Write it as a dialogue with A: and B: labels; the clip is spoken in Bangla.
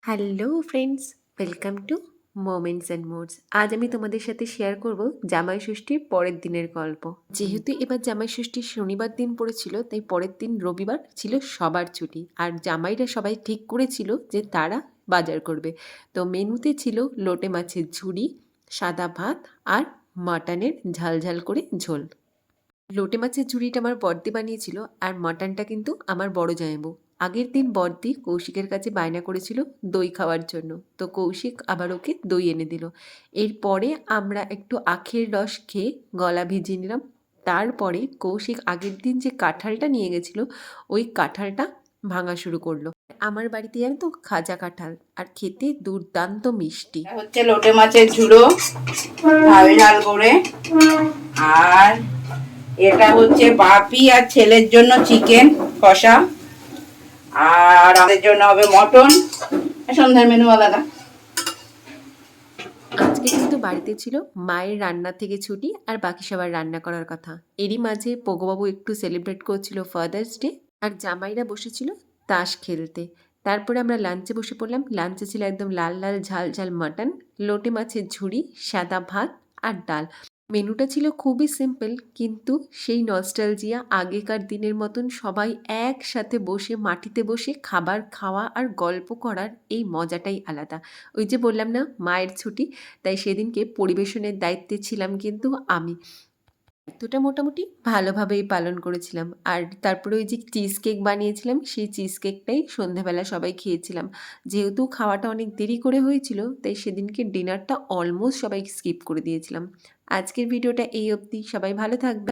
A: Hello friends, welcome to moments and modes. আজ আমি তোমাদের সাথে শেয়ার করব জামাই ষষ্ঠীর পরের দিনের গল্প। যেহেতু এবার জামাই ষষ্ঠীর শনিবার দিন পড়েছিল, তাই পরের দিন রবিবার ছিল সবার ছুটি। আর জামাইরা সবাই ঠিক করেছিল যে তারা বাজার করবে। তো মেনুতে ছিল লোটে মাছের ঝুড়ি, সাদা ভাত আর মাটনের ঝাল করে ঝোল। লোটে মাছের ঝুড়িটা আমার বড়দি বানিয়েছিল, আর মাটনটা কিন্তু আমার বড় জামাইবু। আগের দিন বড়দি কৌশিকের কাছে বায়না করেছিল দই খাওয়ার জন্য, তো কৌশিক আবার ওকে দই এনে দিল। এরপরে আমরা একটু আখের রস খেয়ে গলা ভিজিয়ে নিলাম। তারপরে কৌশিক আগের দিন যে কাঁঠালটা নিয়ে গেছিল, ওই কাঁঠালটা ভাঙা শুরু করলো। আমার বাড়িতে জানো তো খাজা কাঁঠাল, আর খেতে দুর্দান্ত মিষ্টি।
B: হচ্ছে লোটে মাছের ঝুড়ো ঝাল ঝাল করে, আর এটা হচ্ছে বাপি আর ছেলের জন্য চিকেন কষা, আর আমাদের জন্য হবে মটন। সন্ধ্যার মেনু আলাদা।
A: আজকে কিন্তু বাড়িতে ছিল মায়ের রান্না থেকে ছুটি, আর বাকি সবার রান্না করার কথা। এরই মাঝে পোগোবাবু একটু সেলিব্রেট করছিল ফাদার্স ডে, আর জামাইরা বসেছিল তাস খেলতে। তারপরে আমরা লাঞ্চে বসে পড়লাম। লাঞ্চে ছিল একদম লাল লাল ঝাল ঝাল মাটন, লোটে মাছের ঝুড়ি, সাদা ভাত আর ডাল। মেনুটা ছিল খুবই সিম্পল, কিন্তু সেই নস্টালজিয়া, আগেকার দিনের মতন সবাই একসাথে বসে মাটিতে বসে খাবার খাওয়া আর গল্প করার এই মজাটাই আলাদা। ওই যে বললাম না মায়ের ছুটি, তাই সেদিনকে পরিবেশনের দায়িত্বে ছিলাম কিন্তু আমি। দায়িত্বটা মোটামুটি ভালোভাবেই পালন করেছিলাম। আর তারপরে ওই যে চিজ কেক বানিয়েছিলাম, সেই চিজ কেকটাই সন্ধ্যাবেলা সবাই খেয়েছিলাম। যেহেতু খাওয়াটা অনেক দেরি করে হয়েছিল, তাই সেদিনকে ডিনারটা অলমোস্ট সবাই স্কিপ করে দিয়েছিলাম। আজকের ভিডিওটা এই অবধি। সবাই ভালো থাকবে।